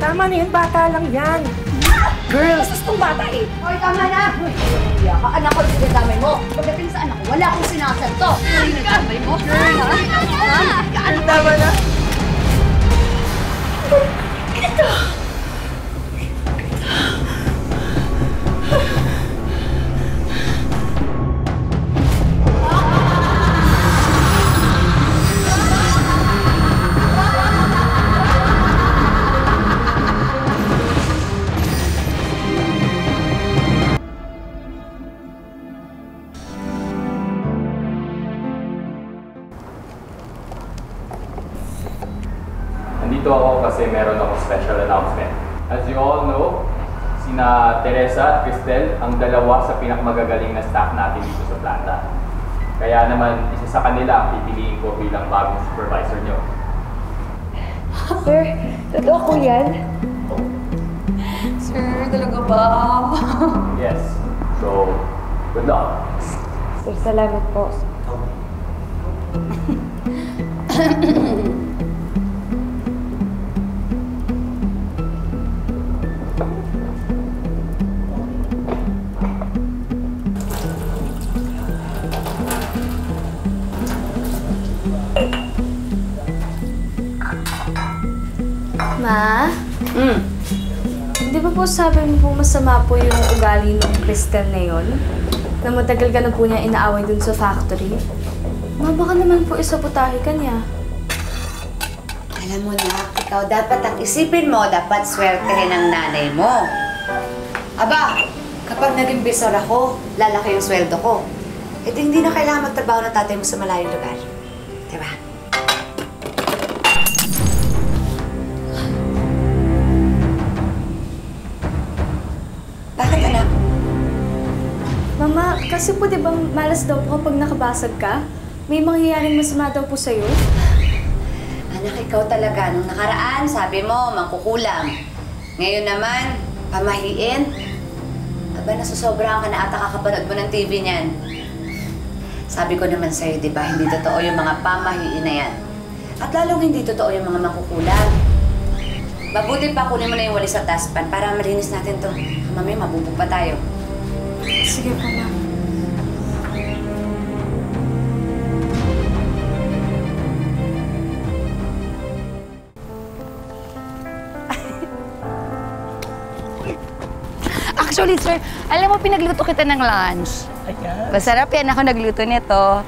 Tama na yan, bata lang yan. Girl! Bastos tong bata eh. Hoy, tama na! Iya ka, anak ko yung sinadamay mo. Pagdating sa anak ko, wala akong sinasanto. Sinadamay mo? Girl, ha? Tama na. Ito! Nandito ako kasi meron akong special announcement. As you all know, sina Teresa at Cristel ang dalawa sa pinakamagagaling na staff natin dito sa planta. Kaya naman, isa sa kanila ang pipiliin ko bilang bagong supervisor nyo. Sir, totoo ko yan? Sir, talaga ba? Yes. So, good luck. Sir, salamat po. Ma? Di ba po sabi mo po masama po yung ugali ng Cristel na yun? Na matagal ka na po niya inaaway dun sa factory? Ma, baka naman po isabotahe ka niya. Alam mo na, ikaw dapat ang isipin mo, dapat swertehin ang nanay mo. Aba, kapag naging bisor ako, lalaki yung sweldo ko. Ito hindi na kailangan magtrabaho ng tatay mo sa malayong lugar. Diba? Bakit, anak? Mama, kasi po di ba malas daw po kapag nakabasag ka? May mangyayaring masama daw po sa'yo? Anak, ikaw talaga. Nung nakaraan, sabi mo, mangkukulam. Ngayon naman, pamahiin. Aba, nasusobrahan ka na ata kakapanood mo ng TV niyan. Sabi ko naman sa'yo, di ba, hindi totoo yung mga pamahiin na yan. At lalong hindi totoo yung mga mangkukulam. Mabuti pa kunin mo na yung walis at dustpan para malinis natin to. Mamaya, mabubog pa tayo. Sige po, Ma. Actually, sir, alam mo, pinagluto kita ng lunch. Ayan. Masarap yan. Ako nagluto nito.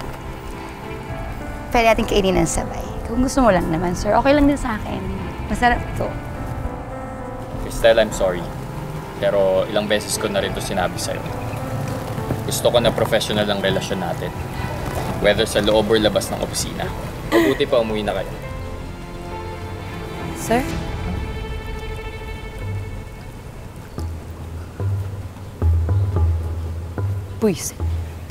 Pwede natin kainin ng sabay. Kung gusto mo lang naman, sir, okay lang din sa akin. Masarap to. Cristel, I'm sorry. Pero ilang beses ko na rin ito sinabi sa'yo. Gusto ko na professional ang relasyon natin. Whether sa loob or labas ng opisina. Mabuti pa umuwi na kayo. Sir? Puwis.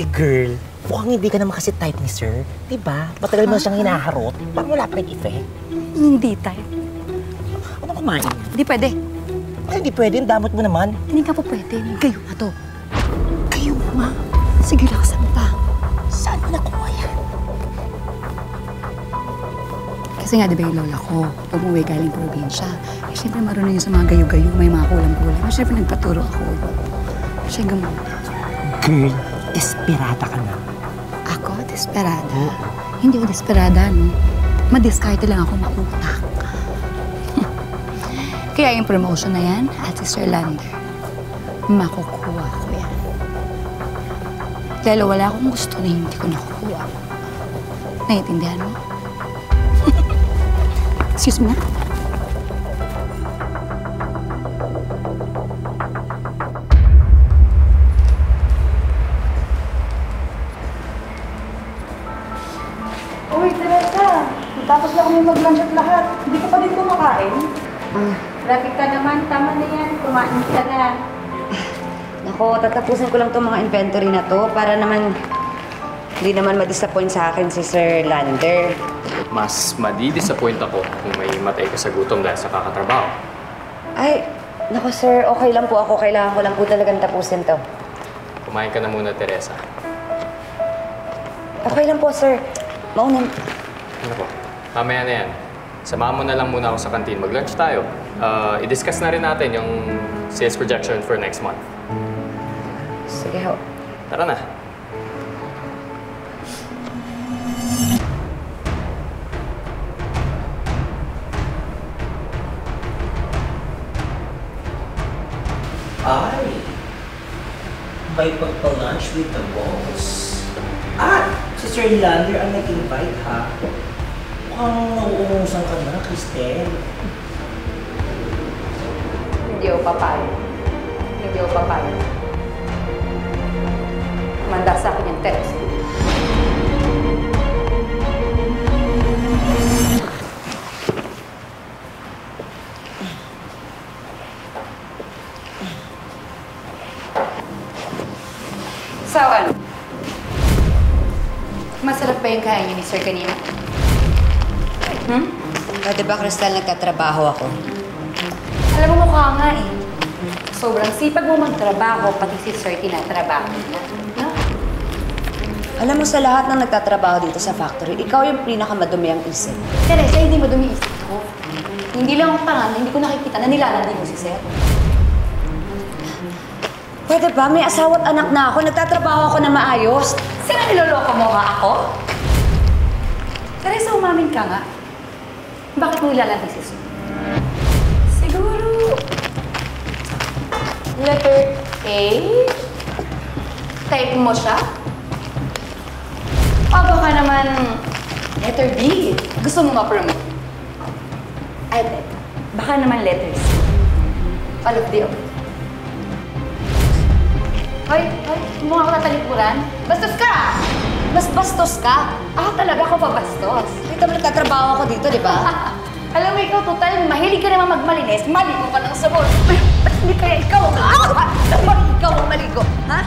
Eh girl, mukhang hindi ka naman kasi type ni sir. Diba? Matagal mo siyang hinaharot. Parang wala pa rin effect. Hindi tayo. Anong kumain? Hindi pwede. Ay, hindi pwede. Ang damot mo naman. Hindi ka po pwede. Gayo na to. Kayo, ma. Sige, lakasan mo pa. Saan mo nakuha yan? Kasi nga, di ba yung lola ko, pag umuwi galing probinsya, eh, siyempre marunong yun sa mga gayo-gayo, may mga kulang-kulang. Siyempre nagpaturo ako. Siya gamot. Girl, desperada ka na. Ako? Desperada? Hindi ako desperada, no? Madiskarte lang ako mautang. Kaya yung promotion na yan, at si Sir Lander, makukuha ko yan. Lalo wala akong gusto na hindi ko nakukuha. Naiintindihan mo? Excuse me na? Uy, Teresa! Tapos na kami mag-lunch at lahat. Hindi ka pa din kumakain? Traffic ka naman. Tama na yan. Kumain ka na. Nako, tatapusin ko lang itong mga inventory na to para naman hindi naman ma-disappoint sa akin si Sir Lander. Mas madi-disappoint ako kung may matay ka sa gutom dahil sa kakatrabaho. Ay, nako sir, okay lang po ako. Kailangan ko lang po talagang tapusin to. Kumain ka na muna, Teresa. Okay lang po, sir. Mauna. Ano po? Mamaya na yan. Samahan mo na lang muna ako sa canteen. Mag-lunch tayo. I-discuss na rin natin yung sales projection for next month. Sige ho. Tara na. Ay, may pagpa-lunch with the boss. Ah, si Sir Lander ang nag-invite ha. Mukhang nauungusan ka na, Cristel. Hindi ako papayag. Hindi ako papayag. Manda sa akin yung text. So, ano? Masarap ba yung kain niyo ni Sir kanina? Pwede ba, Cristel, nagtatrabaho ako? Alam mo, mukha nga eh. Sobrang sipag mo magtrabaho, pati si Sir tinatrabaho niya. No? Alam mo, sa lahat ng nagtatrabaho dito sa factory, ikaw yung pinakamadumi ang isip. Teresa, hindi mo dumiisip ko. Hindi lang ako tanga, hindi ko nakikita na nilalandi mo si Sir. Pwede ba? May asawa at anak na ako. Nagtatrabaho ako na maayos. Sir, niloloko mo nga ako? Teresa, umamin ka nga. Bakit mo nilalandi si Sir? Siguro... letter A? Type mo siya? O baka naman letter B? Gusto mo ma-promote? Ay, baka naman letter C. All of the above. Hoy, mukha ko tatalikuran. Bastos ka! Mas bastos ka. Talaga ako pa bastos. Kita mo nagtatrabaho ako dito, di ba? Alam mo, ikaw, total, mahilig ka naman magmalinis. Maligo ka ng sabon. Ba't hindi kaya ikaw? Bakit ikaw ang maligo? Ha?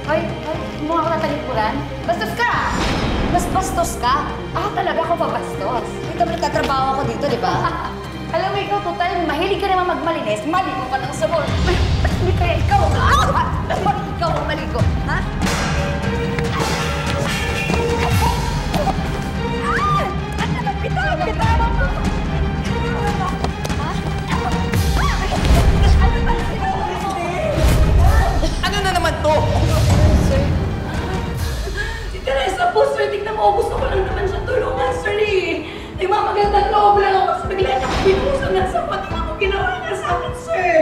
Hoy, mukha ko tatalikuran. Bastos ka! Mas bastos ka. Talaga ako pa bastos. Kita mo nagtatrabaho ako dito, di ba? Alam mo, ikaw, total, mahilig ka naman magmalinis. Maligo ka ng sabon. Ba't hindi kaya ikaw? Bakit ikaw ang maligo? Ha? Bitawan mo! Ano na naman to? Si Teresa po, sir, tignan mo, gusto ko lang naman siya tulungan, sir eh. Nagmamagandang loob lang ako, kasi bigla niya ako binuhusan ng sapat na ako ginawa niya sa akin, sir.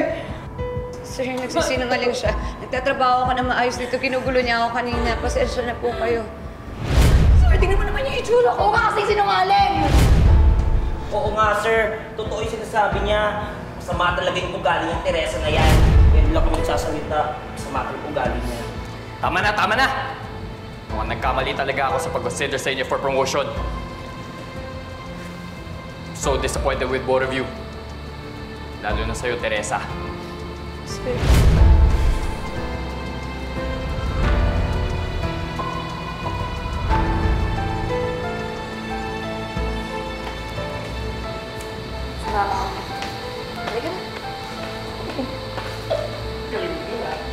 Sir, nagsisinungaling siya. Nagtatrabaho ako na maayos dito. Ginugulo niya ako kanina. Pasensya na po kayo. Sir, tingnan mo naman yung itsura ko, kasi sinungaling. Oo nga, sir. Totoo yung sinasabi niya. Masama talaga yung ugali ng Teresa na yan. Kaya lang kung nagsasalita, masama talaga yung ugali niya. Tama na, tama na! Mukhang nagkamali talaga ako sa pag-consider sa inyo for promotion. So disappointed with both of you. Lalo na sa'yo, Teresa. Sir.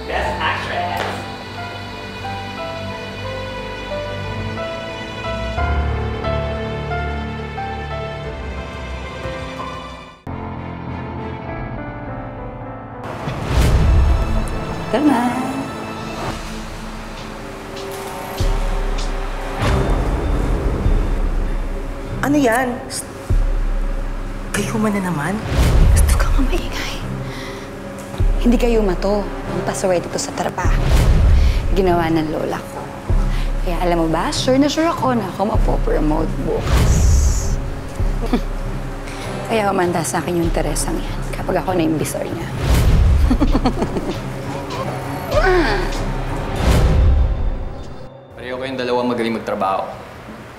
Best actress! Tama. Ano yan? Kayo man na naman? Gusto ka nga maingay. Hindi kayo mato. Ang pasaway dito sa trabaho. Ginawa ng lola ko. Kaya alam mo ba, sure na sure ako na ako mapopromote bukas. Kaya umanda sa akin yung Teresang yan kapag ako na yung bisor niya. Pareho kayong dalawa magaling magtrabaho.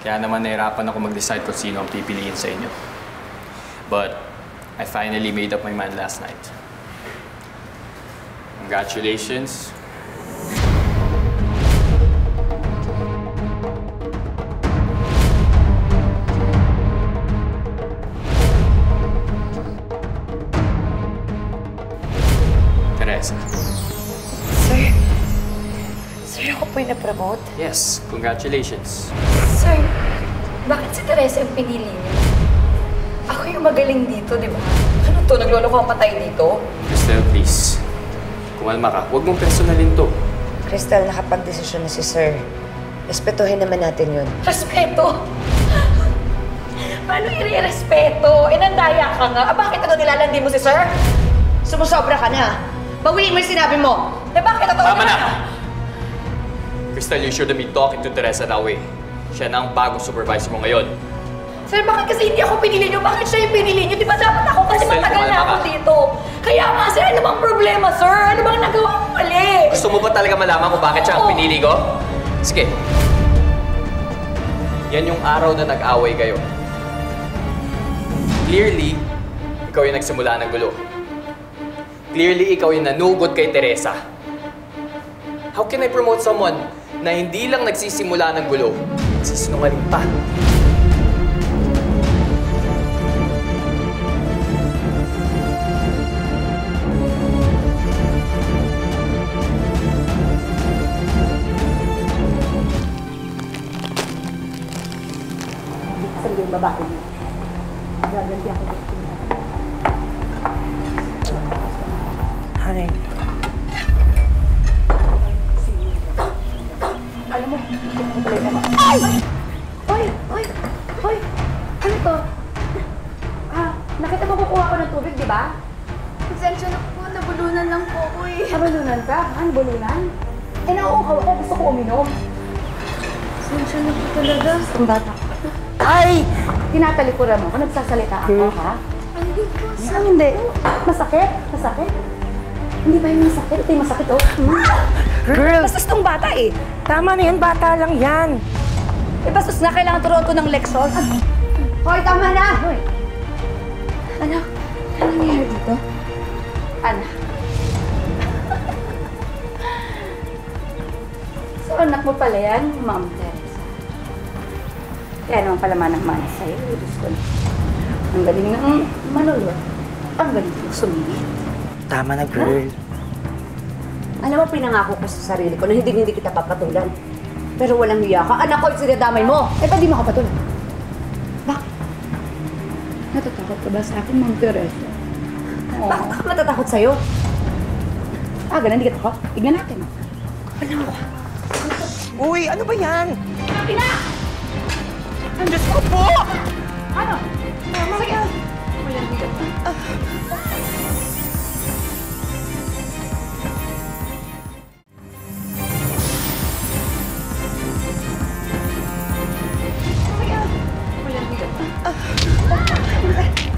Kaya naman nahirapan ako mag-decide kung sino ang pipiliin sa inyo. But I finally made up my mind last night. Congratulations. Teresa. Sir? Sir, ako po yung na-promote? Yes, congratulations. Sir, bakit si Teresa yung pinili niyo? Ako yung magaling dito, di ba? Ano to? Nagloloko ang patay dito? Crystal, please. Kumalma ka. Huwag mong personalin to. Crystal, nakapag-desisyon na si Sir. Respetuhin naman natin yun. Respeto? Paano i-respeto? Inandaya ka nga. Bakit ano nilalandi mo si Sir? Sumusobra ka na. Bawiin mo yung sinabi mo. Bakit ito? Tama na! Crystal, you shouldn't be talking to Teresa that way. Siya na ang bagong supervisor mo ngayon. Sir, bakit kasi hindi ako pinili niyo? Bakit siya yung pinili niyo? Di ba dapat ako kasi Crystal, matagal na kumalma ako ka. dito? Kaya nga, sir, ano bang problema, sir? Ano bang nagawa ko mali? Gusto mo ba talaga malaman kung bakit siya ang Oo. pinili ko? Sige. Yan yung araw na nag-away kayo. Clearly, ikaw yung nagsimula ng gulo. Clearly, ikaw yung nanugod kay Teresa. How can I promote someone na hindi lang nagsisimula ng gulo, nagsisinungaling pa? Sabi yung babae niya. Gaganti ako dito. Hi. Alam mo, ay! Hoy! Hoy! Hoy! Ano to? Nakita mo kukuha ko ng tubig, di ba? Pasensya na po, nabulunan lang po ako eh. Nabulunan ka? Ano bulunan? Eh, nauukaw ako. Gusto ko uminom. Pasensya na po talaga. Ang bata ko. Ay! Tinatalikuran mo ko. Nagsasalita ako, ha? Hindi po, sir. Ano hindi? Masakit? Masakit? Hindi ba yung masakit? Ito yung masakit, oh. Girl! Bastos tong bata, eh. Tama na yan, bata lang yan. Eh, bastos nga. Kailangan turuan ko ng leksyon. Hoy, tama na! Hoy! Anak, ano nangyayari dito? Anak. So, anak mo pala yan, Ma'am Teresa. Kaya naman pala manang-mana sa'yo. Diyos ko na. Ang galing ng manulot. Ang galing ng sumingit. Tama na, girl. Alam mo, pinangako ko sa sarili ko na hindi kita papatulan. Pero walang hiya ka. Anak ko yung sinadamay mo. Eh, ba't di mo ako patuloy? Bakit? Natatakot ka ba sa akin, Ma'am Teresa? Bakit ako matatakot sa'yo? Ganun, hindi ka takot? Tignan natin. Ano mo? Uy, ano ba yan? Pina! Ang Diyos ko po! Ano? Sige.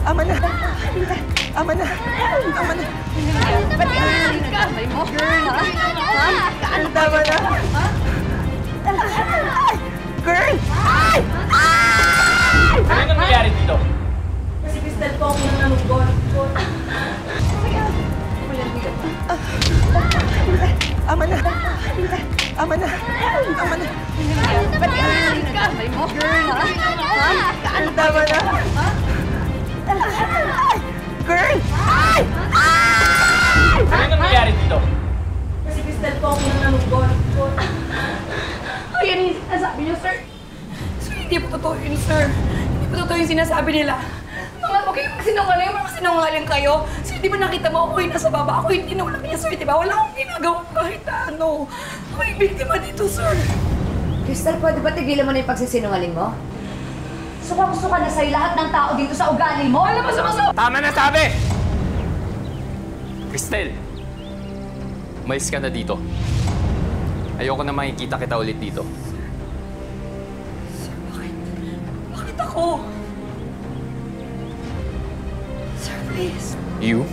Ama na! Ama na! Ama na! Ba't ka nagkamay mo? Girl, ha? Ano tama na? Girl! Ano yung nangyayari dito? Kasi Crystal po ako nang nanugod. Ama na! Ama na! Ama na! Ba't ka nagkamay mo? Girl, ha? Ano tama na? Girl! Ano yung nangyayari dito? Kasi Crystal po ako nang nanugod. Ay, yan yung sinasabi niyo, sir. Sir, hindi po totoo yun, sir. Hindi po totoo yung sinasabi nila. Huwag kayong sinungaling kayo. Sir, di ba nakita mo ako yung nasa baba? Ako yung tinulak niya, sir, di ba? Wala akong ginagawa kahit ano. Ako yung biktima dito, sir. Crystal, pwede ba tigilan mo na yung pagsisinungaling mo? Suka na sa'yo lahat ng tao dito sa ugali mo. Alam mo, sumasabi! Tama na sabi! Cristel, umalis ka na dito. Ayoko na makikita kita ulit dito. Sir, bakit ako? Sir, please. You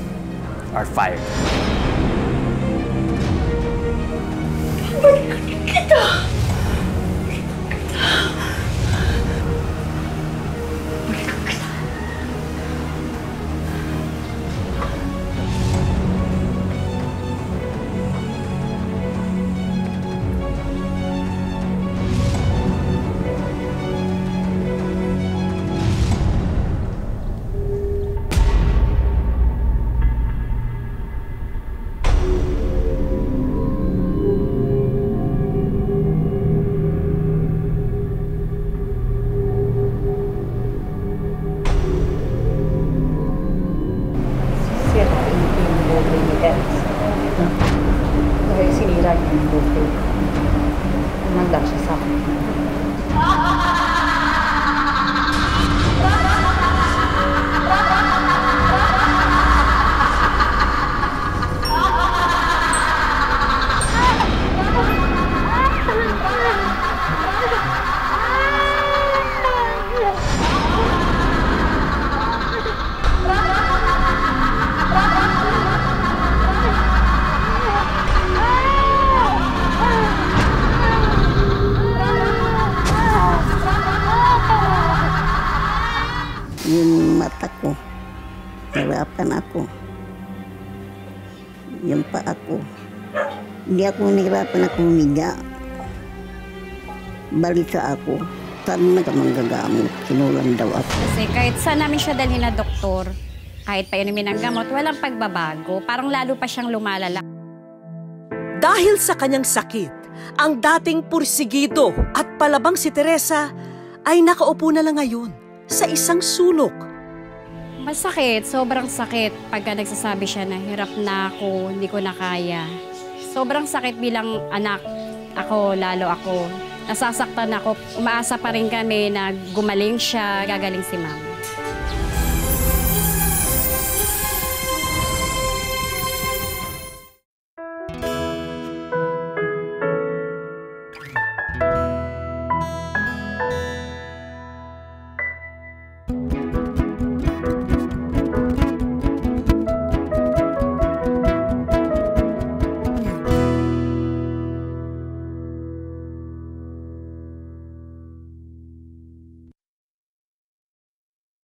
are fired. Kita! lagi ng buhay. Magda siya sa akin. Yung mata ko, nahirapan ako. Yung paa ko, hindi ako nahirapan ako humiga. Balisa ako, sabi na ka manggagamot, kinulang daw ako. Kasi kahit saan namin siya dalhin na doktor, kahit pa inumin ng gamot, walang pagbabago. Parang lalo pa siyang lumalala. Dahil sa kanyang sakit, ang dating pursigido at palabang si Teresa ay nakaupo na lang ngayon sa isang sulok. Masakit, sobrang sakit pagka nagsasabi siya na hirap na ako, hindi ko na kaya. Sobrang sakit bilang anak ako, lalo ako. Nasasaktan ako. Umaasa pa rin kami na gumaling siya, gagaling si Ma'am.